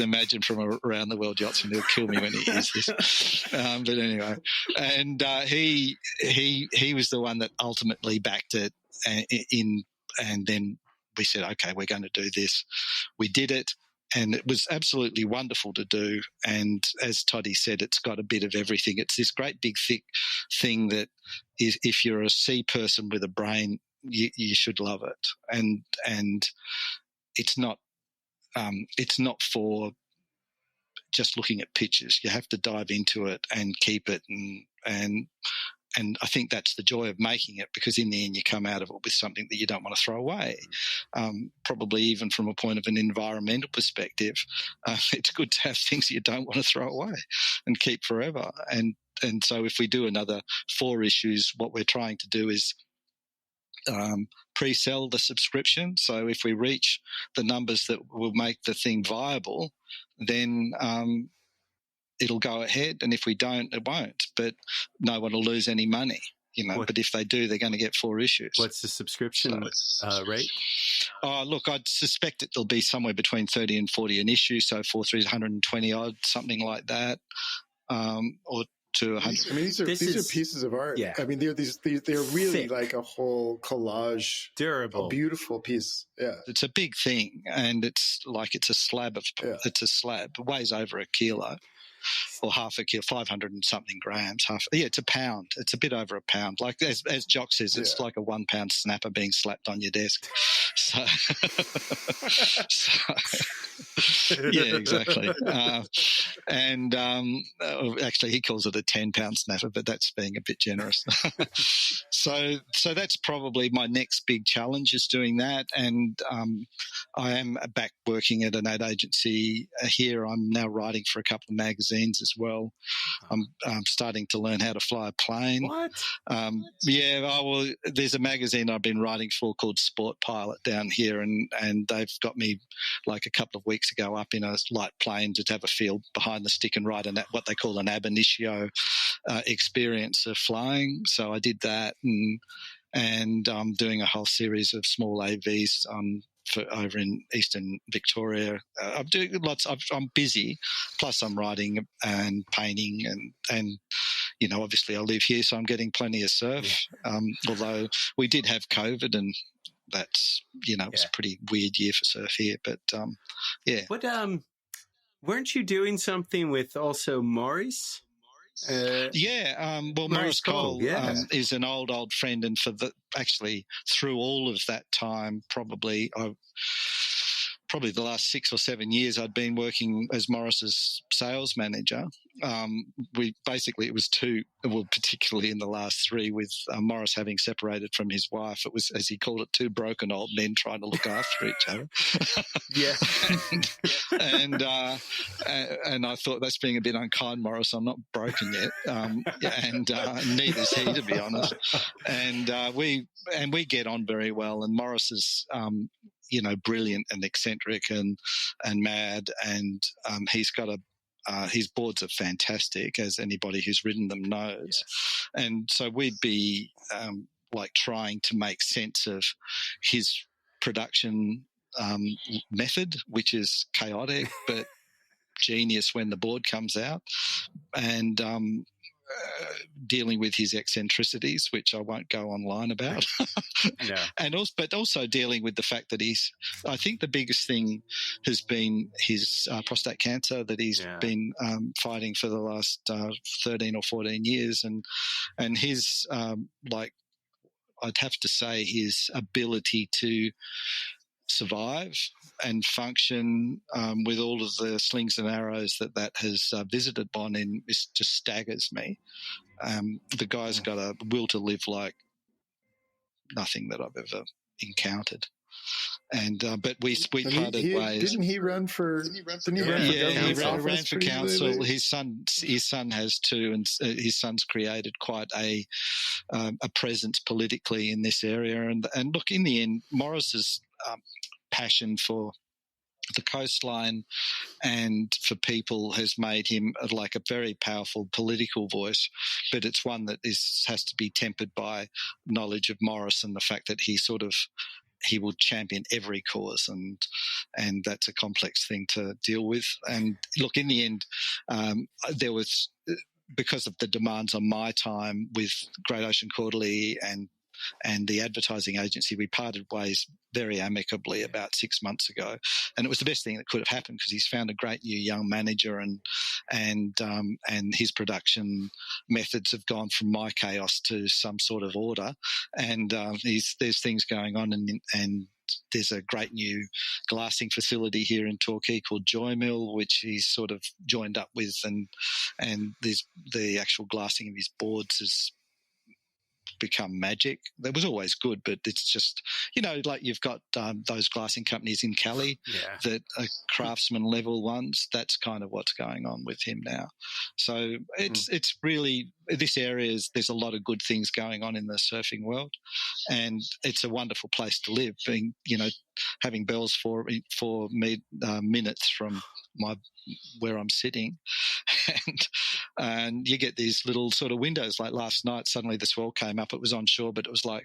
imagine from around the world yachts, and he'll kill me when he hears this. But anyway, and he was the one that ultimately backed it and then we said, okay, we're going to do this. We did it, and it was absolutely wonderful to do. And as Toddy said, it's got a bit of everything. It's this great big thick thing that is, if you're a sea person with a brain, you should love it. And it's not for just looking at pictures. You have to dive into it and keep it, and I think that's the joy of making it, because in the end you come out of it with something that you don't want to throw away. Probably even from a point of an environmental perspective, it's good to have things that you don't want to throw away and keep forever. And so if we do another 4 issues, what we're trying to do is pre-sell the subscription. So if we reach the numbers that will make the thing viable, then it'll go ahead, and if we don't, it won't. But no one will lose any money, But if they do, they're going to get 4 issues. What's the subscription rate? Oh, look, I'd suspect it'll be somewhere between 30 and 40 an issue, so 4 3 120 odd, something like that, or to 100. I mean, these are pieces of art. Yeah. I mean, they're really thick, like a whole collage, durable, a beautiful piece. Yeah, it's a big thing, and it's a slab of. Yeah. It's a slab. It weighs over a kilo. Or half a kilo, 500 and something grams. It's a pound. It's a bit over a pound. Like as Jock says, it's like a 1 pound snapper being slapped on your desk. So yeah, exactly. Actually, he calls it a 10 pound snapper, but that's being a bit generous. So that's probably my next big challenge, is doing that. And I am back working at an ad agency here. I'm now writing for a couple of magazines as well. I'm starting to learn how to fly a plane. What? There's a magazine I've been writing for called Sport Pilot down here, and they've got me like a couple of weeks ago up in a light plane to have a feel behind the stick and write what they call an ab initio experience of flying. So I did that, and I'm doing a whole series of small AVs over in eastern Victoria. I'm doing lots. I'm busy. Plus, I'm writing and painting, and obviously I live here, so I'm getting plenty of surf. Although we did have COVID, and that's it was a pretty weird year for surf here. But What weren't you doing something with also Maurice? Maurice Cole is an old friend, and actually through all of that time, probably the last 6 or 7 years, I'd been working as Maurice's sales manager. It was particularly in the last 3, with Maurice having separated from his wife. It was, as he called it, 2 broken old men trying to look after each other. Yeah. and I thought, that's being a bit unkind, Maurice. I'm not broken yet. And neither's he, to be honest. And we get on very well. And Maurice is, brilliant and eccentric and mad. And he's got his boards are fantastic, as anybody who's ridden them knows. Yes. And so we'd be trying to make sense of his production method, which is chaotic but genius when the board comes out, and dealing with his eccentricities, which I won't go online about. No. But also dealing with the fact that I think the biggest thing has been his prostate cancer that he's been fighting for the last 13 or 14 years. And his, I'd have to say, his ability to survive and function with all of the slings and arrows that has visited Bonin just staggers me. The guy's got a will to live like nothing that I've ever encountered. And but we parted ways. Didn't he run for? He ran for council. His son has too, and his son's created quite a presence politically in this area. And look, in the end, Maurice's passion for the coastline and for people has made him like a very powerful political voice, but it's one that has to be tempered by knowledge of Maurice and the fact that he sort of he will champion every cause, and that's a complex thing to deal with. And look, in the end, there was, because of the demands on my time with Great Ocean Quarterly and the advertising agency, we parted ways very amicably about 6 months ago, and it was the best thing that could have happened, because he's found a great new young manager, and his production methods have gone from my chaos to some sort of order, and there's things going on, and there's a great new glassing facility here in Torquay called Joy Mill, which he's sort of joined up with, and there's the actual glassing of his boards is become magic. That was always good, but it's just, like you've got those glassing companies in Cali that are craftsman level ones. That's kind of what's going on with him now. So it's really, this area there's a lot of good things going on in the surfing world, and it's a wonderful place to live, being, having bells for minutes from where I'm sitting, and you get these little sort of windows. Like last night, suddenly the swell came up. It was on shore, but it was like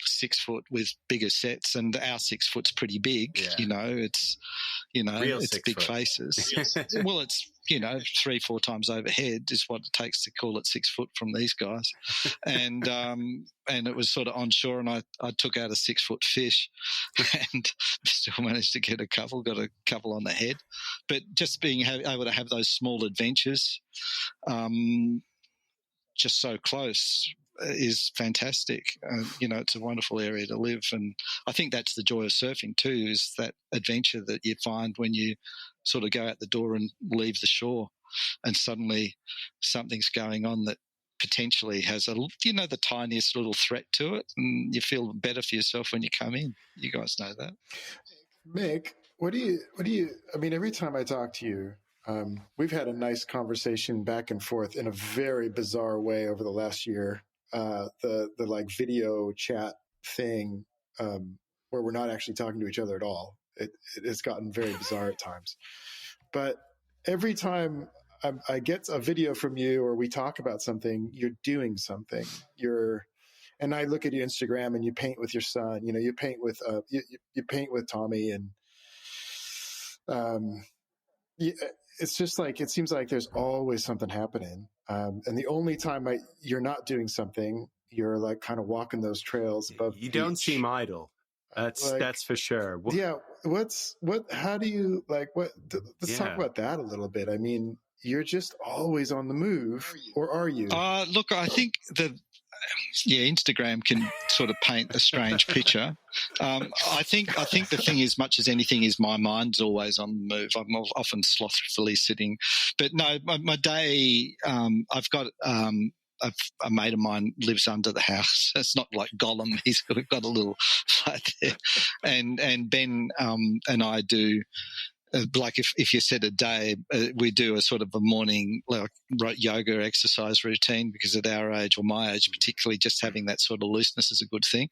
6 foot with bigger sets, and our 6 foot's pretty big. It's Real it's big foot faces. Well, it's 3-4 times overhead is what it takes to call it 6 foot from these guys, and it was sort of on shore, and I took out a 6 foot fish, and still managed to get got a couple on the head. But just being able to have those small adventures, just so close, is fantastic. It's a wonderful area to live, and I think that's the joy of surfing too, is that adventure that you find when you sort of go out the door and leave the shore, and suddenly something's going on that potentially has the tiniest little threat to it, and you feel better for yourself when you come in. You guys know that. Mick, what do you, I mean, every time I talk to you, we've had a nice conversation back and forth in a very bizarre way over the last year. The like video chat thing, where we're not actually talking to each other at all. It has gotten very bizarre at times, but every time I get a video from you or we talk about something, you're doing something. And I look at your Instagram and you paint with your son. You paint with you paint with Tommy, and it's just like, it seems like there's always something happening. And the only time you're not doing something, you're like kind of walking those trails above. You don't seem idle. That's for sure. Yeah. How do you let's talk about that a little bit. I mean, you're just always on the move, or are you? Look, I think Instagram can sort of paint a strange picture. I think the thing, as much as anything, is my mind's always on the move. I'm often slothfully sitting, but no, my day. I've got a mate of mine lives under the house. It's not like Gollum. He's got a little flat there, and Ben and I do. Like if you said a day, we do a sort of a morning yoga exercise routine, because at our age, or my age particularly, just having that sort of looseness is a good thing.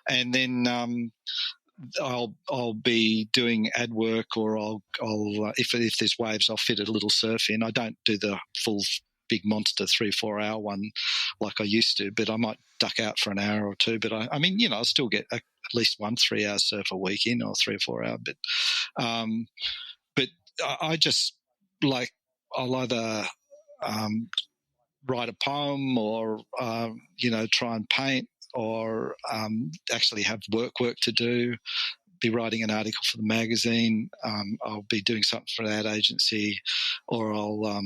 And then I'll be doing ad work, or I'll if there's waves, I'll fit a little surf in. I don't do the full big monster 3-4 hour one like I used to, but I might duck out for an hour or two. But I mean, I'll still get at least 1 3-hour surf a week in, or 3 or 4 hour. But I just I'll either write a poem, or try and paint, or actually have work to do. Be writing an article for the magazine. I'll be doing something for an ad agency, or I'll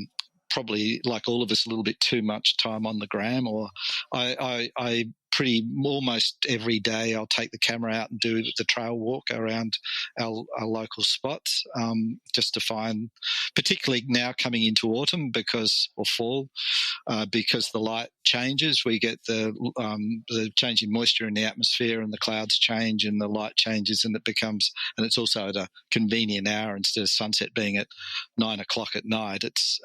probably, like all of us, a little bit too much time on the gram. Or I almost every day I'll take the camera out and do the trail walk around our local spots, just to find, particularly now coming into autumn or fall, because the light changes. We get the change in moisture in the atmosphere, and the clouds change and the light changes, and and it's also at a convenient hour. Instead of sunset being at 9 o'clock at night, it's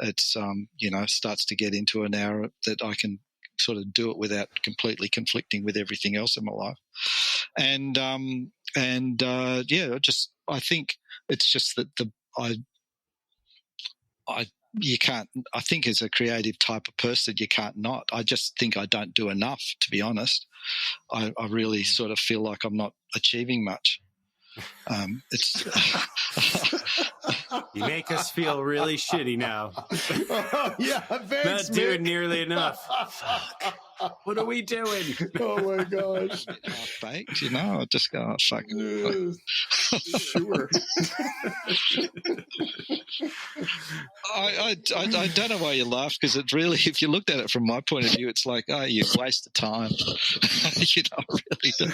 starts to get into an hour that I can sort of do it without completely conflicting with everything else in my life. And I think it's just that you can't. I think as a creative type of person, you can't not. I just think I don't do enough, to be honest. I really sort of feel like I'm not achieving much. It's You make us feel really shitty now. Oh, yeah, thanks, Not doing Mick. nearly enough. Fuck. What are we doing? Oh my gosh. half-baked, you know. I just go, oh, fuck. Sure. I don't know why you laugh, because it's really, if you looked at it from my point of view, it's like, oh, you wasted time. You know, really.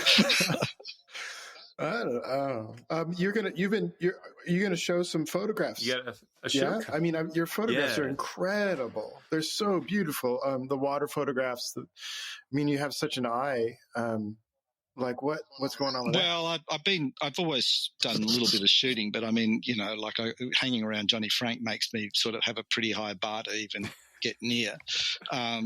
I don't know. You're gonna show some photographs. You got a show? Yeah, I mean, your photographs are incredible. They're so beautiful. The water photographs. You have such an eye. Like what's going on with that? Well, I've always done a little bit of shooting, but I mean, you know, like hanging around Johnny Frank makes me sort of have a pretty high bar to even get near. But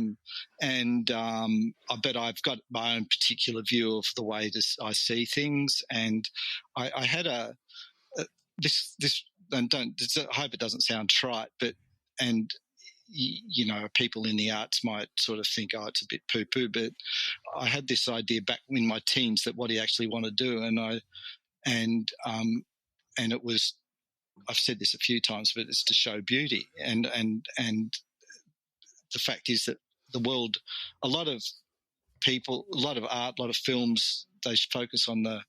I've got my own particular view of the way I see things, and I had this, and I hope it doesn't sound trite, but you know, people in the arts might sort of think, oh, it's a bit poo-poo, but I had this idea back in my teens that what do you actually want to do, and it was, I've said this a few times, but it's to show beauty, and the fact is that the world, a lot of people, a lot of art, a lot of films, they focus on the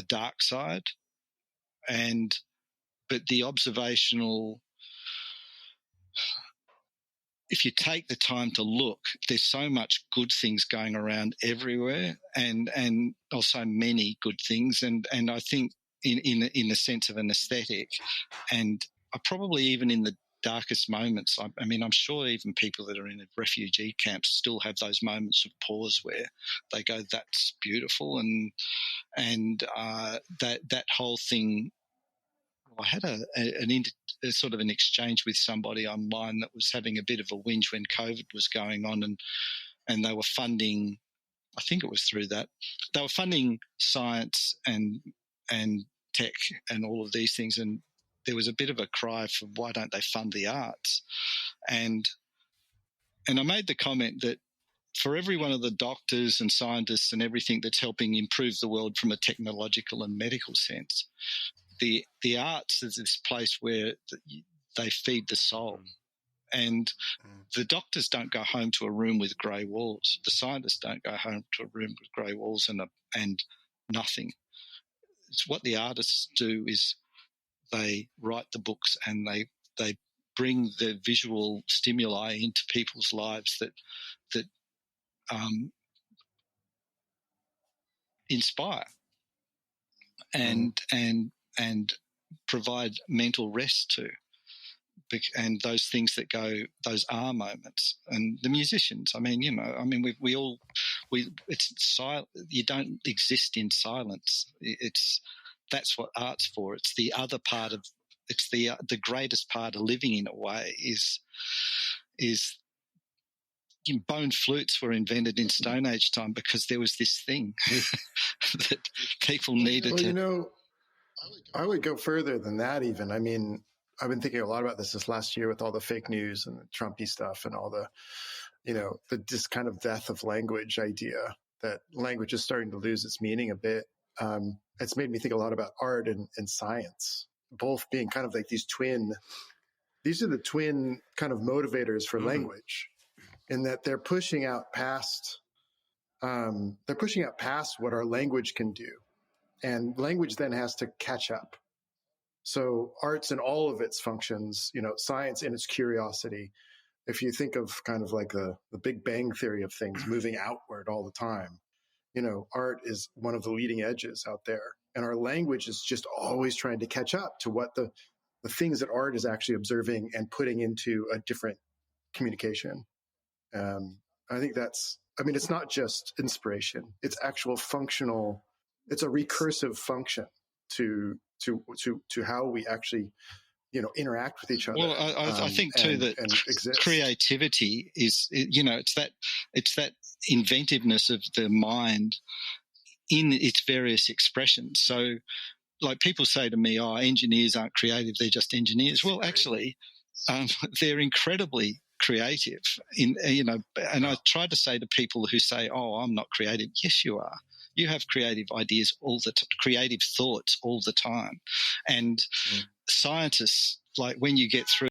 dark side, but the observational, if you take the time to look, there's so much good things going around everywhere, and also many good things, and I think in the sense of an aesthetic, and probably even in the darkest moments. I mean, I'm sure even people that are in refugee camps still have those moments of pause where they go, "That's beautiful," and that whole thing. I had a sort of an exchange with somebody online that was having a bit of a whinge when COVID was going on, and they were funding, I think it was through that, they were funding science and tech and all of these things, and there was a bit of a cry for why don't they fund the arts, and I made the comment that for every one of the doctors and scientists and everything that's helping improve the world from a technological and medical sense, the arts is this place where they feed the soul. And the doctors don't go home to a room with grey walls. The scientists don't go home to a room with grey walls and nothing. It's what the artists do is they write the books and they bring the visual stimuli into people's lives that inspire and provide mental rest to, and those things that go, those are moments. And the musicians, I mean, you know, I mean, it's silent. You don't exist in silence. That's what art's for. It's the other part of, it's the greatest part of living in a way is bone flutes were invented in Stone Age time because there was this thing that people needed to. You know, I would go further than that even. I mean, I've been thinking a lot about this last year with all the fake news and the Trumpy stuff and all the, you know, this kind of death of language idea, that language is starting to lose its meaning a bit. It's made me think a lot about art and science, both being kind of like these are the twin kind of motivators for language, in that they're pushing out past what our language can do. And language then has to catch up. So arts in all of its functions, you know, science in its curiosity. If you think of kind of like the Big Bang theory of things moving outward all the time, you know, art is one of the leading edges out there. And our language is just always trying to catch up to what the things that art is actually observing and putting into a different communication. I think it's not just inspiration. It's actual functional, it's a recursive function to how we actually, you know, interact with each other. Well, I think too that creativity is, you know, it's that inventiveness of the mind in its various expressions. So, like people say to me, "Oh, engineers aren't creative; they're just engineers." Well, actually, they're incredibly creative. And I try to say to people who say, "Oh, I'm not creative." Yes, you are. You have creative ideas creative thoughts all the time, and scientists, like when you get through